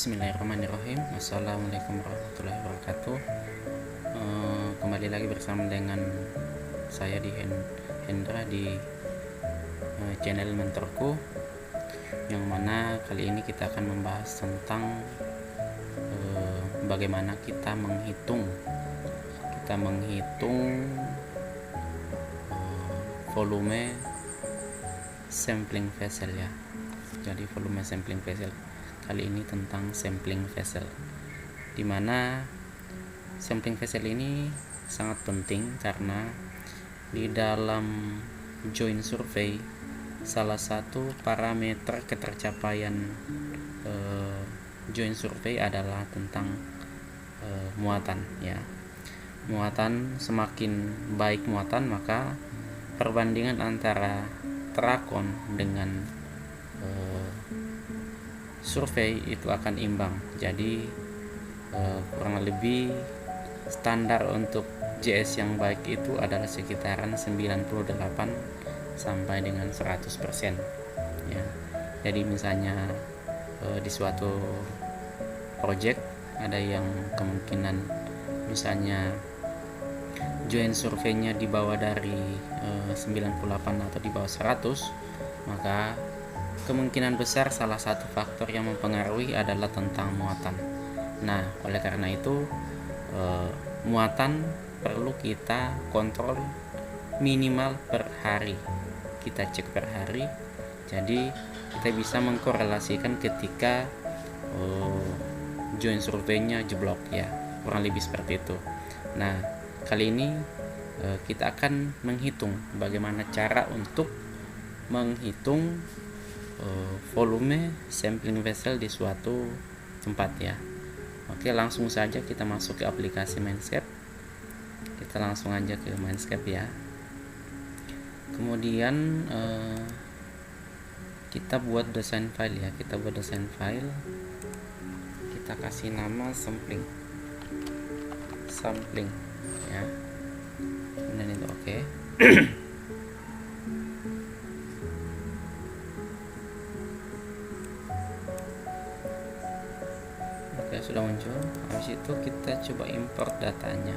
Bismillahirrahmanirrahim. Assalamualaikum warahmatullahi wabarakatuh. Kembali lagi bersama dengan saya di Hendra di channel mentorku, yang mana kali ini kita akan membahas tentang bagaimana kita menghitung volume sampling vessel ya. Jadi volume sampling vessel kali ini tentang sampling vessel, dimana sampling vessel ini sangat penting karena di dalam joint survey salah satu parameter ketercapaian joint survey adalah tentang muatan ya. Muatan, semakin baik muatan, maka perbandingan antara trakon dengan survei itu akan imbang. Jadi kurang lebih standar untuk JS yang baik itu adalah sekitaran 98 sampai dengan 100% ya. Jadi misalnya di suatu project ada yang kemungkinan misalnya joint surveinya di bawah dari 98 atau di bawah 100, maka kemungkinan besar salah satu faktor yang mempengaruhi adalah tentang muatan. Nah, oleh karena itu muatan perlu kita kontrol minimal per hari. Kita cek per hari. Jadi kita bisa mengkorelasikan ketika joint surveinya jeblok ya. Kurang lebih seperti itu. Nah, kali ini kita akan menghitung bagaimana cara untuk menghitung volume sampling vessel di suatu tempat ya. Oke, langsung saja kita masuk ke aplikasi Mindscape. Kita langsung aja ke Mindscape ya. Kemudian kita buat desain file ya. Kita buat desain file. Kita kasih nama sampling ya. Kemudian itu oke. Sudah muncul. Habis itu kita coba import datanya.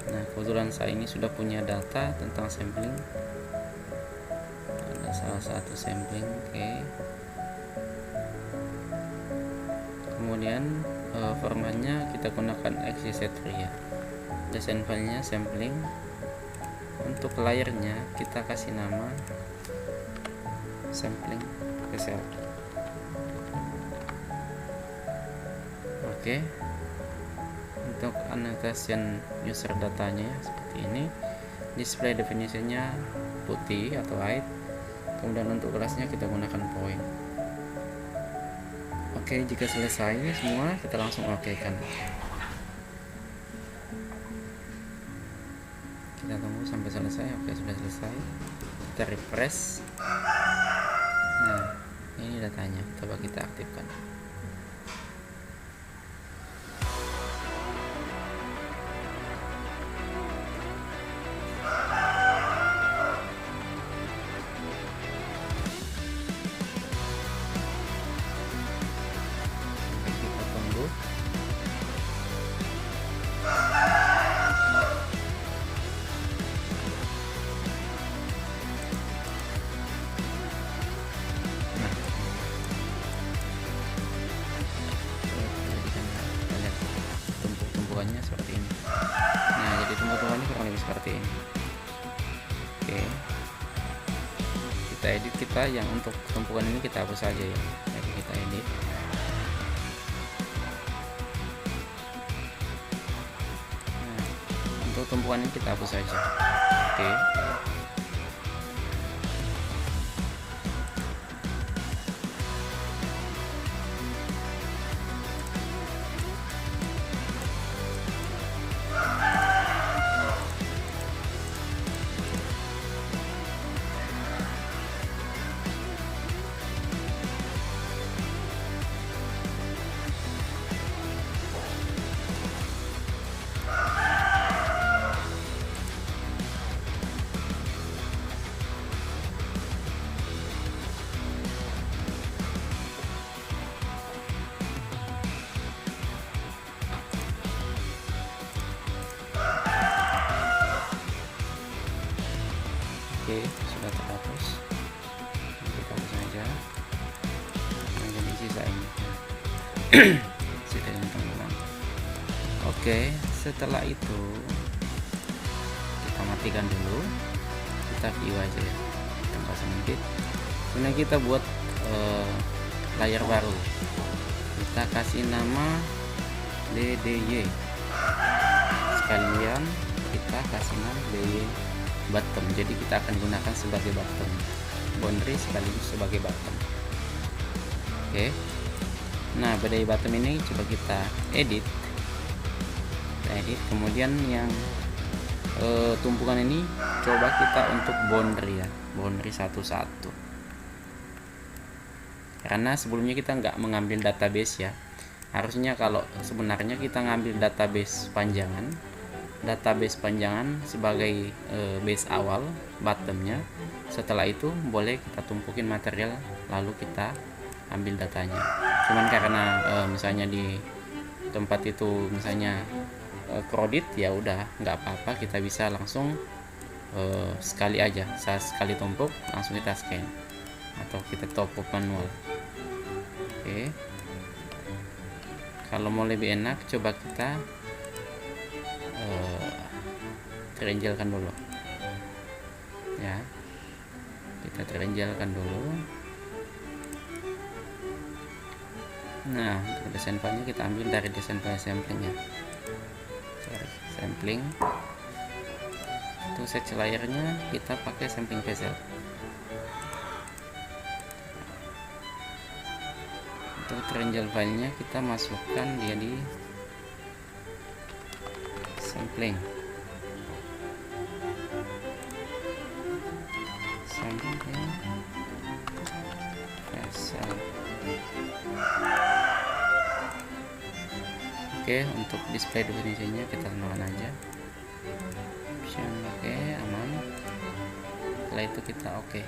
Nah, kebetulan saya ini sudah punya data tentang sampling. Ada salah satu sampling, oke. Kemudian formatnya kita gunakan XZ3 ya. Desain filenya sampling. Untuk layernya kita kasih nama sampling vessel. Oke. Untuk annotation user datanya seperti ini. Display definisinya putih atau white. Kemudian untuk kelasnya kita gunakan point. Oke, jika selesai semua kita langsung oke kan. Kita tunggu sampai selesai. Oke, sudah selesai. Kita refresh. Nah, ini datanya. Coba kita aktifkan. Tumpukannya seperti ini. Nah, jadi tumpukannya kurang lebih seperti ini. Oke. Kita edit, kita yang untuk tumpukan ini kita hapus saja ya. Jadi kita edit. Nah, untuk tumpukan ini kita hapus saja. Oke. sudah terhapus, kita hapus saja. Nah, jadi sisa ini sisa ini teman-teman. Oke, setelah itu kita matikan dulu, kita view aja ya, kita nggak usah ngedit. Kemudian kita buat layar baru, kita kasih nama DDY, sekalian kita kasih nama DDY bottom, jadi kita akan gunakan sebagai bottom, boundary sekaligus sebagai bottom. Oke, nah DDY bottom ini coba kita edit, kemudian yang tumpukan ini coba kita untuk boundary ya, boundary satu-satu, karena sebelumnya kita nggak mengambil database ya. Harusnya kalau sebenarnya kita ngambil database panjangan sebagai base awal, bottomnya. Setelah itu boleh kita tumpukin material lalu kita ambil datanya. Cuman karena misalnya di tempat itu misalnya crowded, ya udah nggak apa-apa, kita bisa langsung sekali aja, sekali tumpuk langsung kita scan atau kita top up manual. Oke, kalau mau lebih enak coba kita terenjelkan dulu ya, kita terenjelkan dulu. Nah, untuk desain filenya kita ambil dari desain file samplingnya, sampling. Untuk set layernya kita pakai sampling bezel. Untuk triangle filenya kita masukkan dia di sampling, bezel. Oke, untuk display definisinya kita tentukan aja option. Oke, aman. Setelah itu kita oke.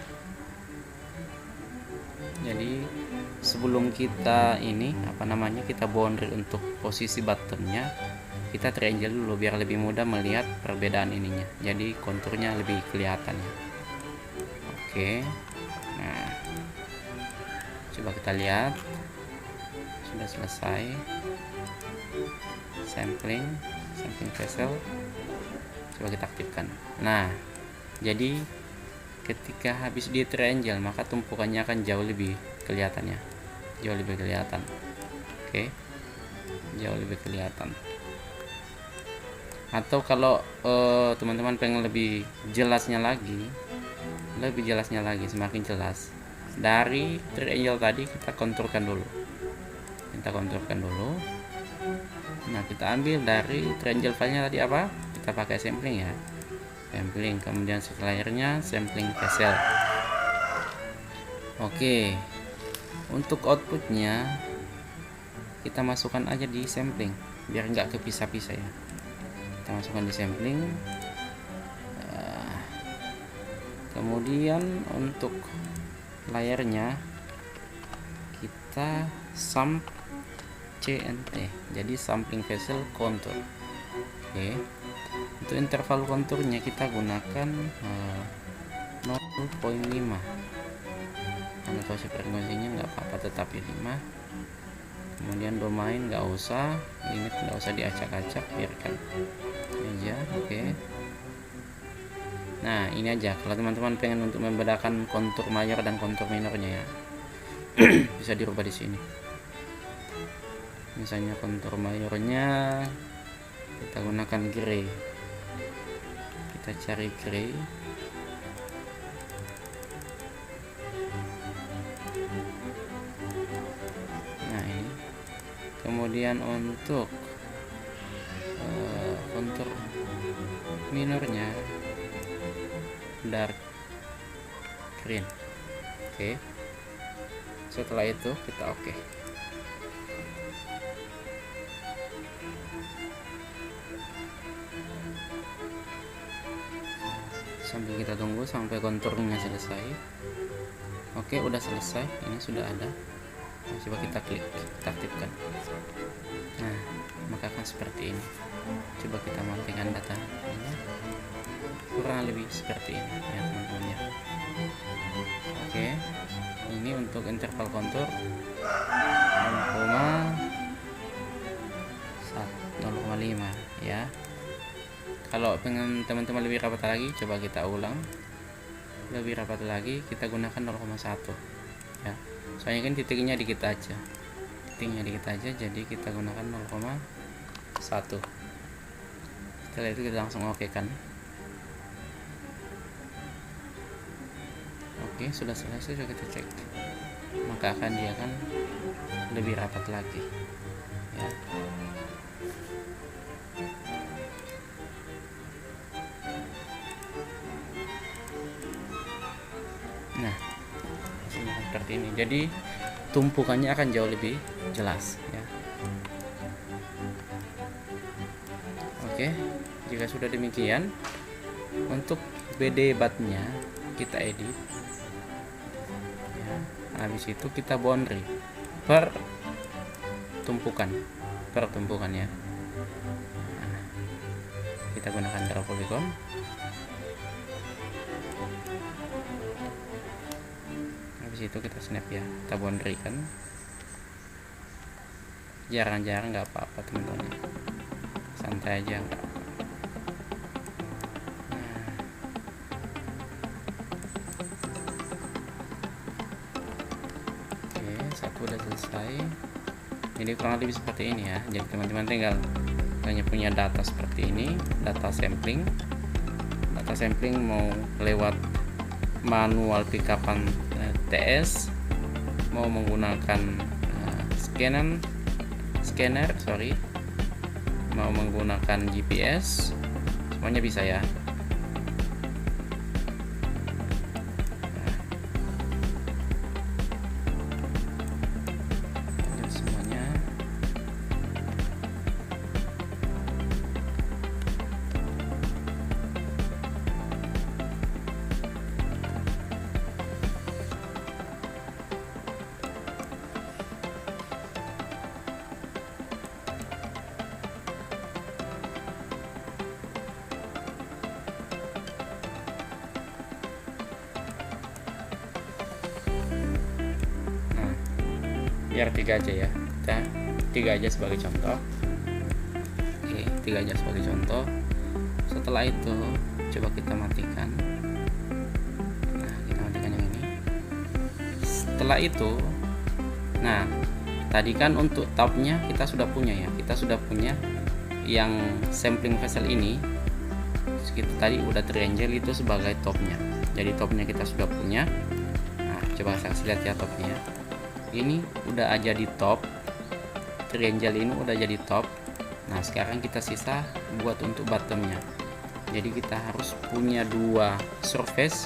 Jadi sebelum kita ini kita boundary untuk posisi bottomnya, kita triangle dulu biar lebih mudah melihat perbedaan ininya, jadi konturnya lebih kelihatan ya. Oke, nah coba kita lihat sudah selesai sampling bezel. Coba kita aktifkan. Nah, jadi ketika habis di triangle maka tumpukannya akan jauh lebih kelihatan ya, jauh lebih kelihatan. Oke, jauh lebih kelihatan. Atau kalau teman-teman pengen lebih jelasnya lagi, semakin jelas, dari triangle tadi kita konturkan dulu. Nah, kita ambil dari triangle filenya tadi apa? Kita pakai sampling ya, sampling, kemudian set layernya sampling bezel. Oke, untuk outputnya kita masukkan aja di sampling biar nggak kepisah-pisah ya. Kita masukkan di sampling. Kemudian untuk layernya kita CNT, jadi sampling bezel contour. Oke, untuk interval konturnya kita gunakan 0,5. Karena kalau frekuensinya nggak apa-apa, tetapi 5. Kemudian domain nggak usah, limit nggak usah diacak-acak, biarkan aja. Oke. Nah, ini aja kalau teman-teman pengen untuk membedakan kontur mayor dan kontur minornya ya. Bisa dirubah di sini. Misalnya kontur mayornya kita gunakan gray, kita cari gray. Nah, ini kemudian untuk kontur minornya dark green. Oke, setelah itu kita oke. Sambil kita tunggu sampai konturnya selesai. Oke, udah selesai, ini sudah ada. Nah, coba kita klik, kita aktifkan. Nah, maka akan seperti ini. Coba kita matikan data ini, kurang lebih seperti ini ya teman-teman ya. Oke, ini untuk interval kontur 0,5 ya. Kalau pengen teman-teman lebih rapat lagi, coba kita ulang, lebih rapat lagi, kita gunakan 0,1 ya. Soalnya kan titiknya dikit aja, jadi kita gunakan 0,1. Setelah itu kita langsung oke kan. Oke, sudah selesai. Coba kita cek, maka dia akan lebih rapat lagi ya. Nah, seperti ini, jadi tumpukannya akan jauh lebih jelas ya. Oke, jika sudah demikian, untuk BD batnya kita edit ya. Habis itu kita boundary per tumpukan ya. Nah, kita gunakan draw polygon. Habis itu kita snap ya, kita boundary kan. Jarang-jarang nggak apa-apa teman-teman, santai aja nggak. Oke, satu udah selesai. Jadi kurang lebih seperti ini ya. Jadi teman-teman tinggal hanya punya data seperti ini, data sampling mau lewat manual pickupan TS, mau menggunakan scanner, mau menggunakan GPS, semuanya bisa ya. Semuanya. Biar 3 aja ya, kita 3 aja sebagai contoh. Oke, 3 aja sebagai contoh. Setelah itu coba kita matikan. Nah, kita matikan yang ini. Setelah itu, nah tadi kan untuk topnya kita sudah punya ya, kita sudah punya yang sampling vessel ini. Kita tadi udah triangle itu sebagai topnya, jadi topnya kita sudah punya. Nah, coba saya lihat ya topnya. Ini udah aja di top, triangle ini udah jadi top. Nah, sekarang kita sisa buat untuk bottomnya. Jadi kita harus punya 2 surface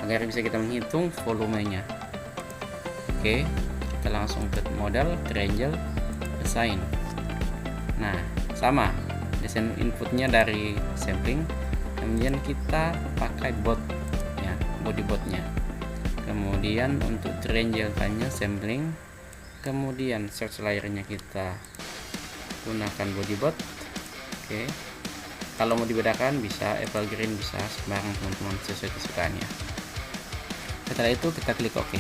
agar bisa kita menghitung volumenya. Oke, kita langsung ke model triangle design. Nah, sama desain inputnya dari sampling, kemudian kita pakai bot ya, body botnya. Kemudian untuk triangle nya sampling, kemudian search layernya kita gunakan body bot. Oke, kalau mau dibedakan bisa apple green, bisa sembarang teman-teman sesuai kesukaannya. Setelah itu kita klik OK.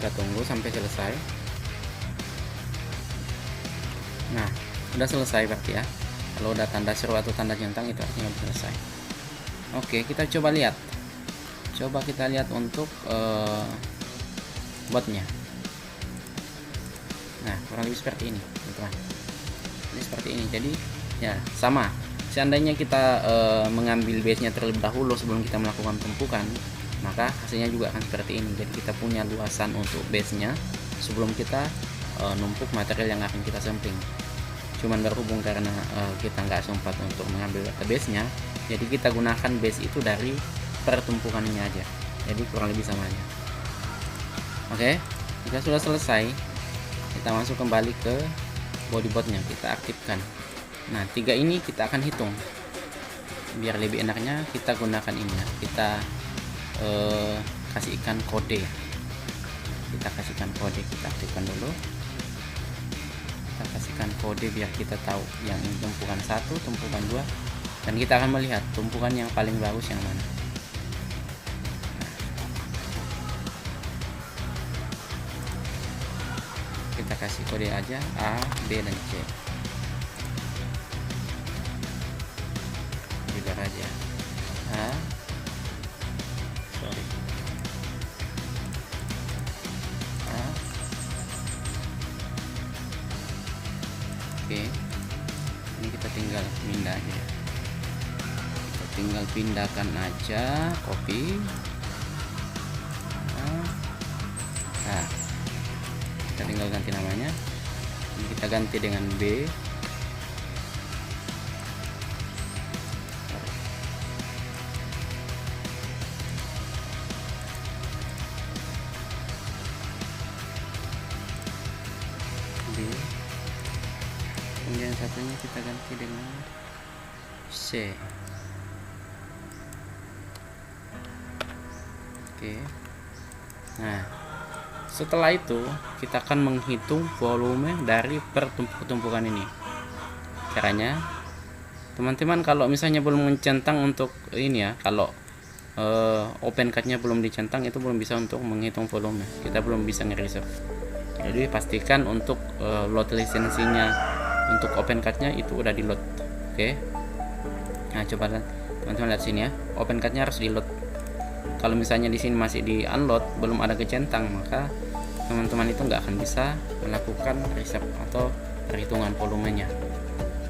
Kita tunggu sampai selesai. Nah, udah selesai berarti ya. Kalau udah tanda seru atau tanda centang itu artinya udah selesai. Oke, kita coba lihat. Coba kita lihat untuk botnya. Nah, kurang lebih seperti ini, teman-teman. Ini seperti ini. Jadi ya sama. Seandainya kita mengambil base-nya terlebih dahulu sebelum kita melakukan tumpukan, maka hasilnya juga akan seperti ini. Jadi kita punya luasan untuk base-nya sebelum kita numpuk material yang akan kita sampling. Cuman berhubung karena kita nggak sempat untuk mengambil base-nya, jadi kita gunakan base itu dari pertumpukannya aja. Jadi kurang lebih sama aja. Oke, jika sudah selesai, kita masuk kembali ke bodybotnya, kita aktifkan. Nah, 3 ini kita akan hitung. Biar lebih enaknya kita gunakan ini ya. Kita kasihkan kode. Kita kasihkan kode, kita aktifkan dulu. kode biar kita tahu yang ini tumpukan 1, tumpukan 2, dan kita akan melihat tumpukan yang paling bagus yang mana. Kita kasih kode aja A, B, dan C. Juga aja A, sorry, A. Oke, ini kita tinggal pindah aja ya. Kita tinggal pindahkan aja, copy. Nah, kita tinggal ganti namanya. Ini kita ganti dengan B. B. Kemudian satunya kita ganti dengan C. Oke. Nah, setelah itu kita akan menghitung volume dari per tumpukan ini. Caranya, teman-teman kalau misalnya belum mencentang untuk ini ya, kalau OpenCAD-nya belum dicentang, itu belum bisa untuk menghitung volume. Kita belum bisa ngereserve. Jadi pastikan untuk load lisensinya untuk OpenCAD-nya itu udah di load. Oke. Nah, coba teman-teman lihat sini ya. OpenCAD-nya harus di load. Kalau misalnya di sini masih di unload, belum ada kecentang, maka teman-teman itu nggak akan bisa melakukan reset atau perhitungan volumenya.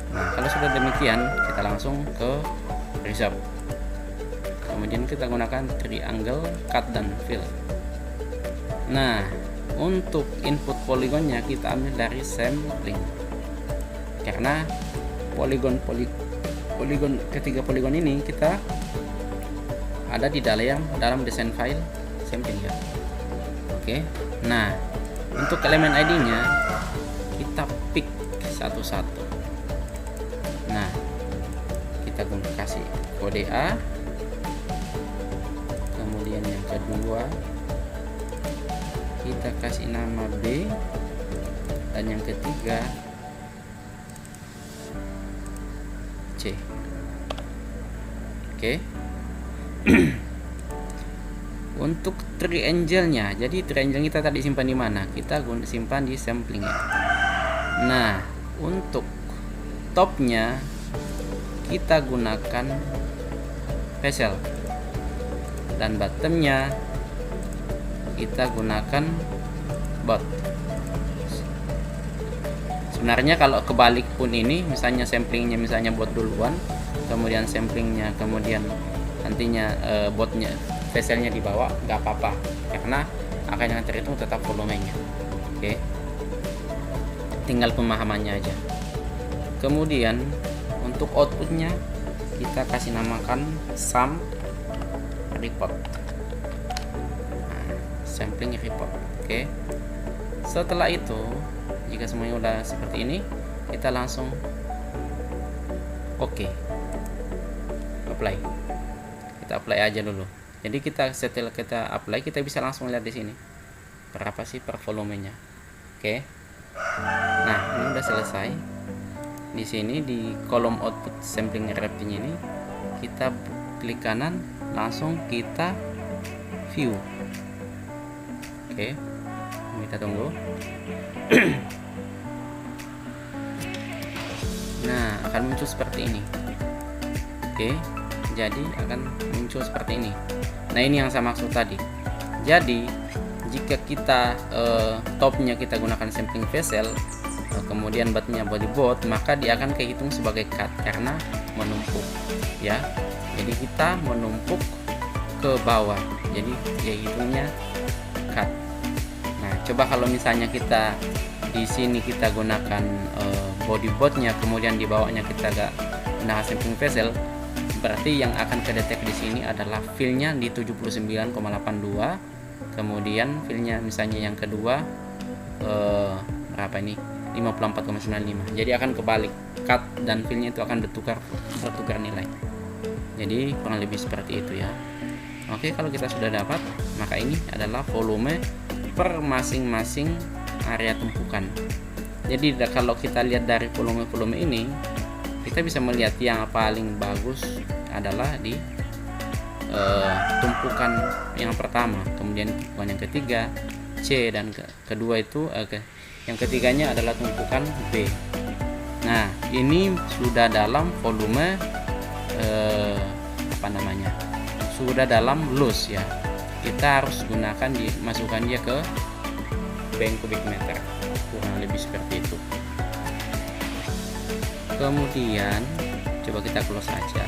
Nah, kalau sudah demikian, kita langsung ke reset. Kemudian kita gunakan triangle, cut, dan fill. Nah, untuk input poligonnya kita ambil dari sampling, karena poligon ketiga poligon ini kita ada di dalam desain file sampling ya. Oke. Nah, untuk elemen ID-nya kita pick satu-satu. Nah, kita kasih kode A, kemudian yang kedua kita kasih nama B, dan yang ketiga C. Oke. Untuk triangle-nya, jadi triangle kita tadi simpan di mana? Kita simpan di sampling ya. Nah, untuk topnya kita gunakan bezel, dan bottomnya kita gunakan bot. Sebenarnya kalau kebalik pun ini, misalnya samplingnya misalnya bot duluan, kemudian samplingnya, kemudian nantinya botnya, bezelnya di bawah, nggak apa-apa, karena akan yang terhitung tetap volumenya. Oke, tinggal pemahamannya aja. Kemudian untuk outputnya kita kasih namakan sum report. Nah, sampling report. Oke, setelah itu jika semuanya udah seperti ini, kita langsung oke, apply. Kita apply aja dulu. Jadi setelah kita apply, kita bisa langsung lihat di sini berapa sih per volumenya. Oke. Nah, ini udah selesai. Di sini di kolom output sampling rep-nya ini kita klik kanan, langsung kita view. Oke. Kita tunggu. Nah, akan muncul seperti ini. Oke. Jadi akan muncul seperti ini. Nah, ini yang saya maksud tadi. Jadi jika kita topnya kita gunakan sampling bezel, kemudian botnya body bot, maka dia akan kehitung sebagai cut karena menumpuk ya. Jadi kita menumpuk ke bawah, jadi dia hitungnya cut. Nah, coba kalau misalnya kita di sini kita gunakan body botnya, kemudian di bawahnya kita gak gunakan sampling bezel, berarti yang akan kedetek di sini adalah fillnya di 79,82, kemudian fillnya misalnya yang kedua berapa ini, 54,95. Jadi akan kebalik, cut dan fillnya itu akan bertukar nilai. Jadi kurang lebih seperti itu ya. Oke, kalau kita sudah dapat, maka ini adalah volume per masing-masing area tumpukan. Jadi kalau kita lihat dari volume-volume ini, kita bisa melihat yang paling bagus adalah di tumpukan yang pertama, kemudian tumpukan yang ketiga C, dan kedua itu yang ketiganya adalah tumpukan B. Nah, ini sudah dalam volume sudah dalam loose ya. Kita harus gunakan dimasukkan dia ke bank kubik meter, kurang lebih seperti itu. Kemudian coba kita close saja,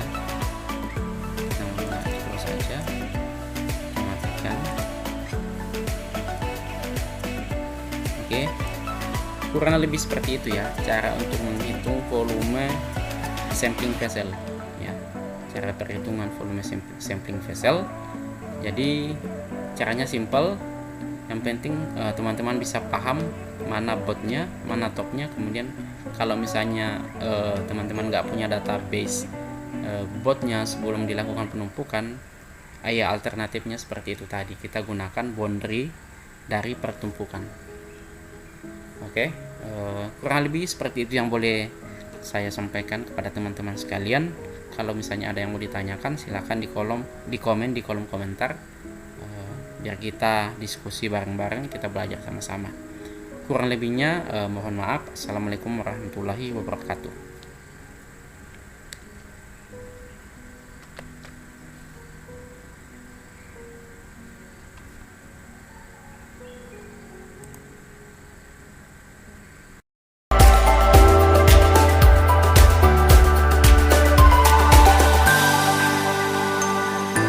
matikan. Oke, kurang lebih seperti itu ya cara untuk menghitung volume sampling vessel ya, cara perhitungan volume sampling vessel. Jadi caranya simple, yang penting teman-teman bisa paham mana botnya, mana topnya. Kemudian kalau misalnya teman-teman nggak punya database botnya sebelum dilakukan penumpukan, ya alternatifnya seperti itu tadi, kita gunakan boundary dari pertumpukan. Oke, kurang lebih seperti itu yang boleh saya sampaikan kepada teman-teman sekalian. Kalau misalnya ada yang mau ditanyakan, silahkan di komen di kolom komentar, biar kita diskusi bareng-bareng, kita belajar sama-sama. Kurang lebihnya mohon maaf. Assalamualaikum warahmatullahi wabarakatuh.